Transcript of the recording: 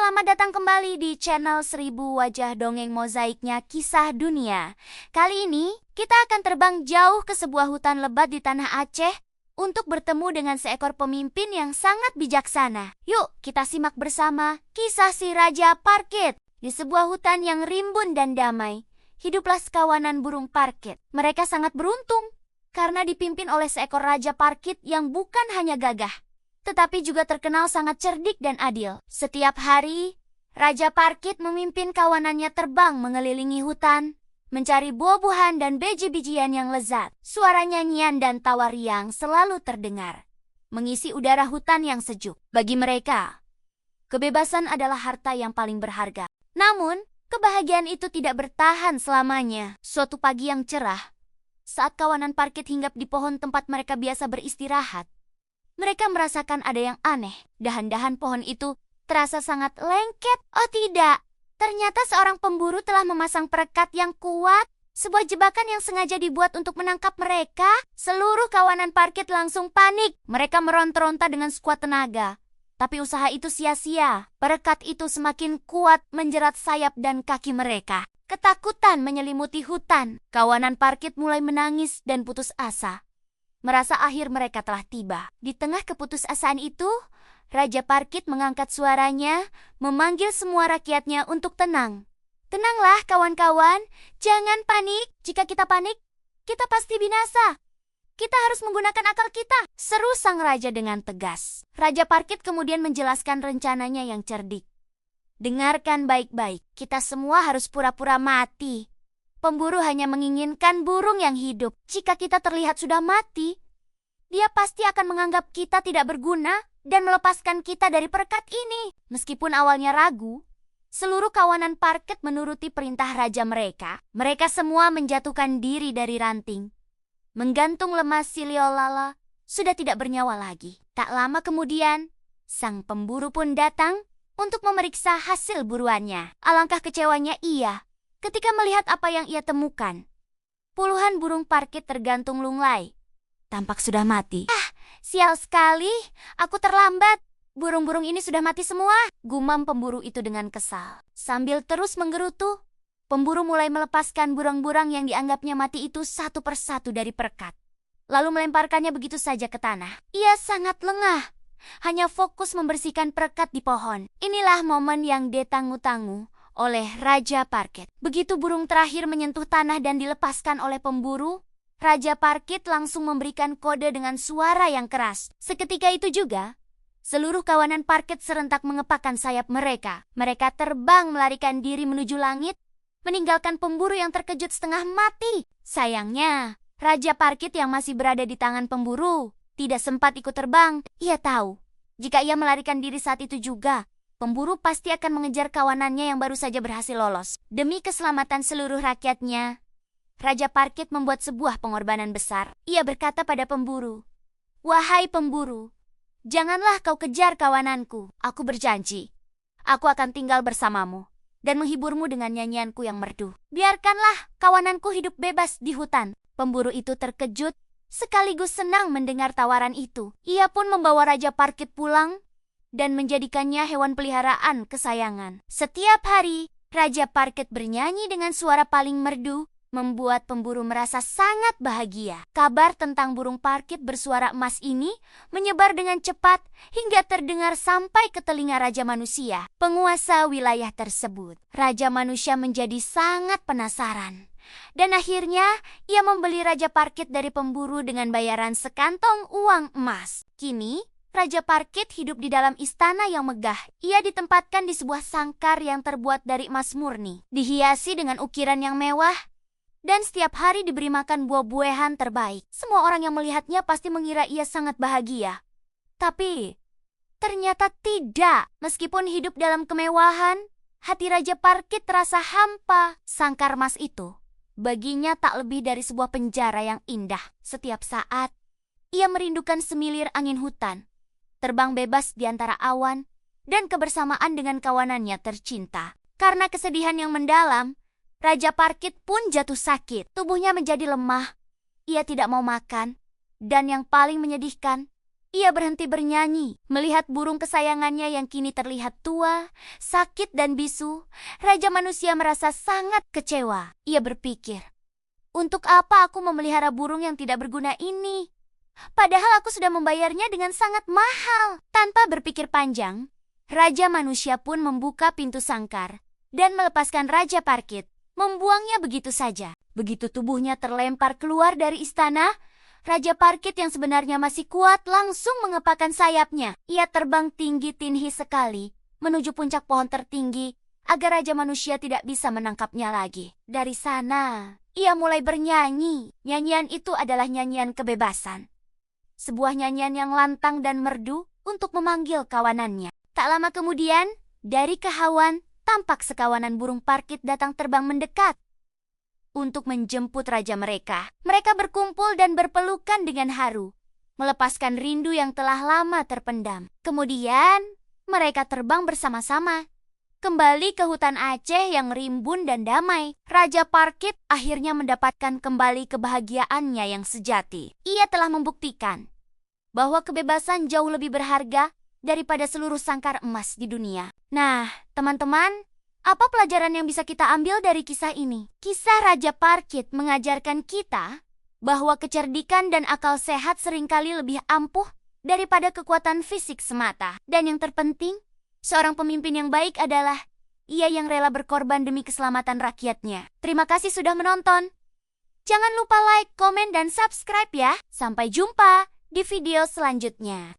selamat datang kembali di channel 1000 Wajah Dongeng Mozaiknya Kisah Dunia. Kali ini, kita akan terbang jauh ke sebuah hutan lebat di tanah Aceh untuk bertemu dengan seekor pemimpin yang sangat bijaksana. Yuk, kita simak bersama kisah si Raja Parkit. Di sebuah hutan yang rimbun dan damai, hiduplah sekawanan burung parkit. Mereka sangat beruntung karena dipimpin oleh seekor Raja Parkit yang bukan hanya gagah, tetapi juga terkenal sangat cerdik dan adil. Setiap hari, Raja Parkit memimpin kawanannya terbang mengelilingi hutan, mencari buah-buahan dan biji-bijian yang lezat. Suara nyanyian dan tawa riang selalu terdengar, mengisi udara hutan yang sejuk. Bagi mereka, kebebasan adalah harta yang paling berharga. Namun, kebahagiaan itu tidak bertahan selamanya. Suatu pagi yang cerah, saat kawanan Parkit hinggap di pohon tempat mereka biasa beristirahat, mereka merasakan ada yang aneh. Dahan-dahan pohon itu terasa sangat lengket. Oh tidak, ternyata seorang pemburu telah memasang perekat yang kuat. Sebuah jebakan yang sengaja dibuat untuk menangkap mereka. Seluruh kawanan Parkit langsung panik. Mereka meronta-ronta dengan sekuat tenaga. Tapi usaha itu sia-sia. Perekat itu semakin kuat menjerat sayap dan kaki mereka. Ketakutan menyelimuti hutan. Kawanan Parkit mulai menangis dan putus asa, merasa akhir mereka telah tiba. Di tengah keputusasaan itu, Raja Parkit mengangkat suaranya, memanggil semua rakyatnya untuk tenang. Tenanglah kawan-kawan, jangan panik. Jika kita panik, kita pasti binasa. Kita harus menggunakan akal kita, seru sang raja dengan tegas. Raja Parkit kemudian menjelaskan rencananya yang cerdik. Dengarkan baik-baik, kita semua harus pura-pura mati. Pemburu hanya menginginkan burung yang hidup. Jika kita terlihat sudah mati, dia pasti akan menganggap kita tidak berguna dan melepaskan kita dari perekat ini. Meskipun awalnya ragu, seluruh kawanan Parkit menuruti perintah raja mereka. Mereka semua menjatuhkan diri dari ranting. Menggantung lemas Siliolala sudah tidak bernyawa lagi. Tak lama kemudian, sang pemburu pun datang untuk memeriksa hasil buruannya. Alangkah kecewanya ia ketika melihat apa yang ia temukan. Puluhan burung Parkit tergantung lunglai, tampak sudah mati. Sial sekali, aku terlambat. Burung-burung ini sudah mati semua, gumam pemburu itu dengan kesal. Sambil terus menggerutu, pemburu mulai melepaskan burung-burung yang dianggapnya mati itu satu persatu dari perekat, lalu melemparkannya begitu saja ke tanah. Ia sangat lengah, hanya fokus membersihkan perekat di pohon. Inilah momen yang ditanggu-tanggu oleh Raja Parkit. Begitu burung terakhir menyentuh tanah dan dilepaskan oleh pemburu, Raja Parkit langsung memberikan kode dengan suara yang keras. Seketika itu juga, seluruh kawanan Parkit serentak mengepakkan sayap mereka. Mereka terbang melarikan diri menuju langit, meninggalkan pemburu yang terkejut setengah mati. Sayangnya, Raja Parkit yang masih berada di tangan pemburu tidak sempat ikut terbang. Ia tahu, jika ia melarikan diri saat itu juga, pemburu pasti akan mengejar kawanannya yang baru saja berhasil lolos. Demi keselamatan seluruh rakyatnya, Raja Parkit membuat sebuah pengorbanan besar. Ia berkata pada pemburu, "Wahai pemburu, janganlah kau kejar kawananku. Aku berjanji, aku akan tinggal bersamamu dan menghiburmu dengan nyanyianku yang merdu. Biarkanlah kawananku hidup bebas di hutan." Pemburu itu terkejut sekaligus senang mendengar tawaran itu. Ia pun membawa Raja Parkit pulang dan menjadikannya hewan peliharaan kesayangan. Setiap hari, Raja Parkit bernyanyi dengan suara paling merdu, membuat pemburu merasa sangat bahagia. Kabar tentang burung Parkit bersuara emas ini menyebar dengan cepat hingga terdengar sampai ke telinga Raja Manusia, penguasa wilayah tersebut. Raja Manusia menjadi sangat penasaran, dan akhirnya ia membeli Raja Parkit dari pemburu dengan bayaran sekantong uang emas. Kini, Raja Parkit hidup di dalam istana yang megah. Ia ditempatkan di sebuah sangkar yang terbuat dari emas murni, dihiasi dengan ukiran yang mewah, dan setiap hari diberi makan buah-buahan terbaik. Semua orang yang melihatnya pasti mengira ia sangat bahagia. Tapi, ternyata tidak. Meskipun hidup dalam kemewahan, hati Raja Parkit terasa hampa. Sangkar emas itu baginya tak lebih dari sebuah penjara yang indah. Setiap saat, ia merindukan semilir angin hutan, terbang bebas di antara awan, dan kebersamaan dengan kawanannya tercinta. Karena kesedihan yang mendalam, Raja Parkit pun jatuh sakit. Tubuhnya menjadi lemah, ia tidak mau makan, dan yang paling menyedihkan, Ia berhenti bernyanyi, melihat burung kesayangannya yang kini terlihat tua, sakit dan bisu. Raja manusia merasa sangat kecewa. Ia berpikir, untuk apa aku memelihara burung yang tidak berguna ini? Padahal aku sudah membayarnya dengan sangat mahal. Tanpa berpikir panjang, Raja manusia pun membuka pintu sangkar dan melepaskan Raja Parkit, membuangnya begitu saja. Begitu tubuhnya terlempar keluar dari istana, Raja Parkit yang sebenarnya masih kuat langsung mengepakkan sayapnya. Ia terbang tinggi-tinggi sekali menuju puncak pohon tertinggi agar Raja Manusia tidak bisa menangkapnya lagi. Dari sana, ia mulai bernyanyi. Nyanyian itu adalah nyanyian kebebasan. Sebuah nyanyian yang lantang dan merdu untuk memanggil kawanannya. Tak lama kemudian, dari kehauan, tampak sekawanan burung parkit datang terbang mendekat untuk menjemput raja mereka. Mereka berkumpul dan berpelukan dengan haru, melepaskan rindu yang telah lama terpendam. Kemudian, mereka terbang bersama-sama kembali ke hutan Aceh yang rimbun dan damai. Raja Parkit akhirnya mendapatkan kembali kebahagiaannya yang sejati. Ia telah membuktikan bahwa kebebasan jauh lebih berharga daripada seluruh sangkar emas di dunia. Nah, teman-teman, apa pelajaran yang bisa kita ambil dari kisah ini? Kisah Raja Parkit mengajarkan kita bahwa kecerdikan dan akal sehat seringkali lebih ampuh daripada kekuatan fisik semata. Dan yang terpenting, seorang pemimpin yang baik adalah ia yang rela berkorban demi keselamatan rakyatnya. Terima kasih sudah menonton. Jangan lupa like, komen, dan subscribe ya. Sampai jumpa di video selanjutnya.